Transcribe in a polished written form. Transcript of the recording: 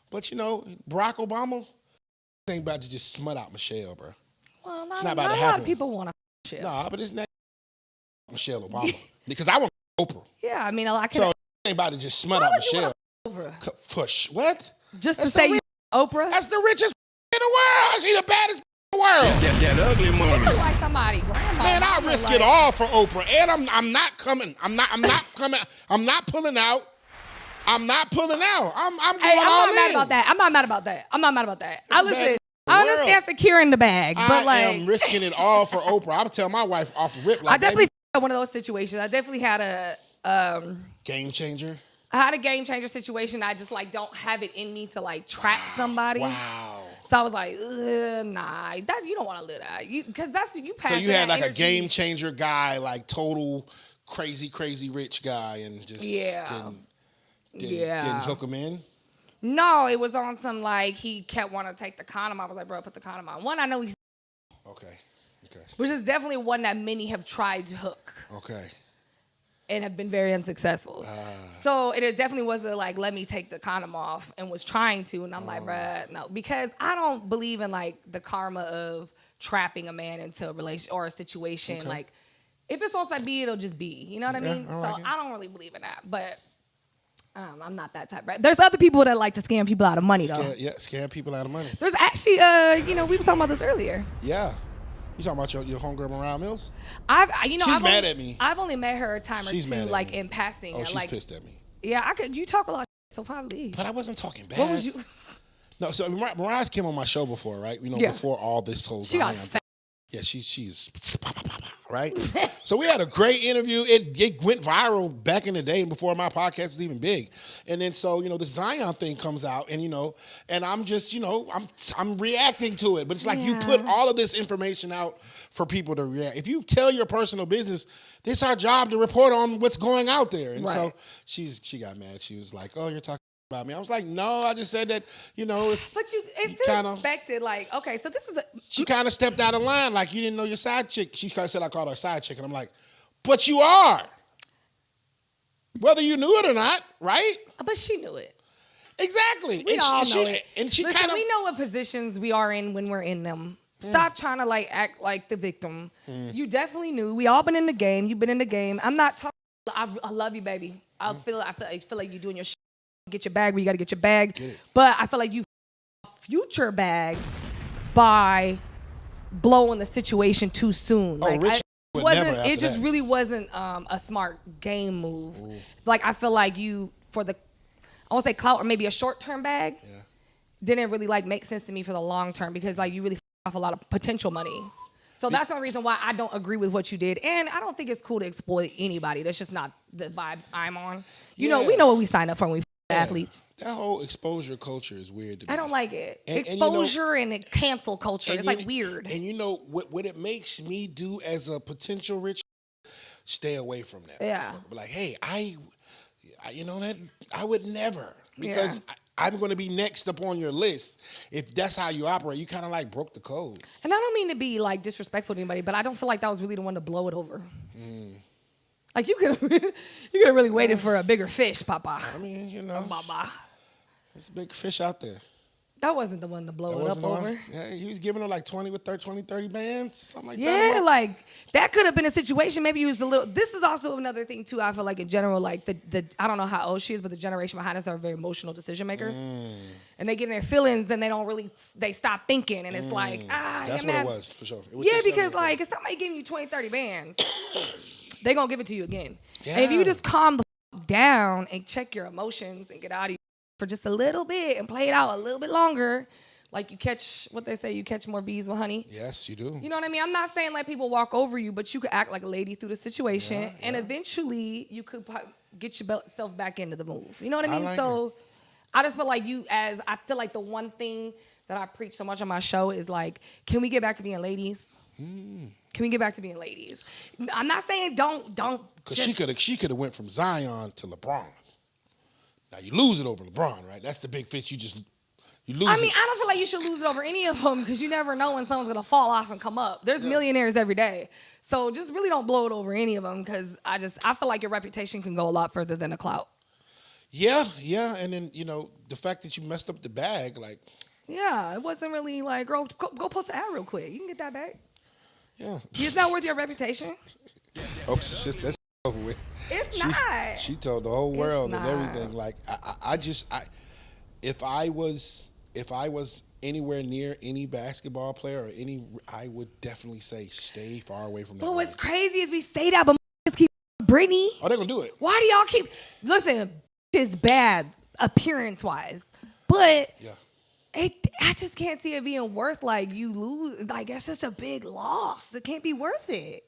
But you know, Barack Obama ain't about to just smut out Michelle, bro. Well, It's not about to a lot happen. of people want to Michelle. Nah, but it's not Michelle Obama because I want Oprah. Yeah, I mean, I can. So ain't about to just smut out Michelle. Oprah? Fush. What? Just That's to say Oprah? That's the richest in the world. She the baddest in the world. That ugly money. You look like somebody, grandma. Man, I risk it all for Oprah, and I'm not coming. I'm not coming. I'm not pulling out. I'm not pulling out. I'm going all in. I'm not mad about that. I'm not mad about that. I understand securing the bag, but I am risking it all for Oprah. I would tell my wife off the rip. Like, I definitely had one of those situations. I definitely had a game changer. I had a game changer situation. I just don't have it in me to trap somebody. Wow. So I was like, nah, that you don't want to live that, because that's you pass. So you had that a energy. game changer guy, total crazy rich guy, and just didn't hook him in. No, it was on some he kept wanting to take the condom. I was like, bro, put the condom on. One, I know he's okay, which is definitely one that many have tried to hook. Okay. And have been very unsuccessful. So it definitely wasn't let me take the condom off, and was trying to. And I'm like, bruh, no. Because I don't believe in the karma of trapping a man into a relation or a situation. Okay. If it's supposed to be, it'll just be. You know what I mean? I So like it. I don't really believe in that. But I'm not that type. Right? There's other people that like to scam people out of money, though. Yeah, scam people out of money. There's actually, we were talking about this earlier. Yeah. You talking about your homegirl Moriah Mills? She's mad at me. I've only met her a time or She's two, mad at me. in passing. Oh, she's pissed at me. Yeah, you talk a lot, so probably. But I wasn't talking bad. What was you? No, so Mariah's came on my show before, right? Before all this whole She got Zion thing. Yeah, she's right. So we had a great interview. It went viral back in the day before my podcast was even big. And then so the Zion thing comes out, and and I'm just I'm reacting to it. But it's you put all of this information out for people to react. If you tell your personal business, it's our job to report on what's going out there. And so she got mad. She was like, "Oh, you're talking about me." I was like, "No, I just said that But it's still expected. Okay, so this is She kind of stepped out of line, you didn't know your side chick. She said I called her side chick, and I'm like, but you are, whether you knew it or not, right? But she knew it. Exactly. We all know it. And she Listen, we know what positions we are in when we're in them. Stop trying to act like the victim. You definitely knew. We all been in the game. You've been in the game. I'm not talking. I love you, baby. I feel like you're doing your shit. Get your bag where you got to get your bag. But I feel like you future bags by blowing the situation too soon. It just really wasn't a smart game move. Ooh. I feel like I won't say clout or maybe a short-term bag didn't really make sense to me for the long term, because you really off a lot of potential money. So that's the only reason why I don't agree with what you did. And I don't think it's cool to exploit anybody. That's just not the vibes I'm on. We know what we sign up for when we athletes. That whole exposure culture is weird to me. I don't like it. Exposure and cancel culture. It's weird. And what it makes me do as a potential rich, stay away from that. Yeah. Hey, I would never, because I'm going to be next up on your list. If that's how you operate, you kind of broke the code. And I don't mean to be disrespectful to anybody, but I don't feel like that was really the one to blow it over. You could have really waited for a bigger fish, Papa. I mean, Papa. There's a big fish out there. That wasn't the one to blow it up over. Yeah, he was giving her 20, 30 bands, something like that. Yeah, that could have been a situation. Maybe he was this is also another thing too. I feel like in general, the I don't know how old she is, but the generation behind us are very emotional decision makers. And they get in their feelings, and they stop thinking, and it's That's what it was, for sure. Because if somebody giving you 20, 30 bands, they're going to give it to you again. Yeah. And if you just calm the down and check your emotions and get out of your for just a little bit and play it out a little bit longer, you catch what they say, you catch more bees with honey. Yes, you do. You know what I mean? I'm not saying let people walk over you, but you could act like a lady through the situation, and eventually you could get yourself back into the move. You know what I mean? I just feel I feel like the one thing that I preach so much on my show is can we get back to being ladies? Can we get back to being ladies? I'm not saying don't. Because she could have went from Zion to LeBron. Now you lose it over LeBron, right? That's the big fish. You lose. I don't feel like you should lose it over any of them, because you never know when someone's gonna fall off and come up. There's millionaires every day, so just really don't blow it over any of them, because I feel like your reputation can go a lot further than a clout. Yeah, and then the fact that you messed up the bag, like, Yeah, it wasn't really like, girl, go post an ad real quick. You can get that back. yeah. It's not worth your reputation. Oh shit, that's over with. It's not. She told the whole world and not. everything. Like, if I was anywhere near any basketball player or I would definitely say stay far away from that. But what's woman. crazy is we say that, but keep Brittany. Oh, they're gonna do it. Why do y'all keep? Listen, is bad appearance wise, but Yeah. I just can't see it being worth like you lose. Like that's just a big loss. It can't be worth it.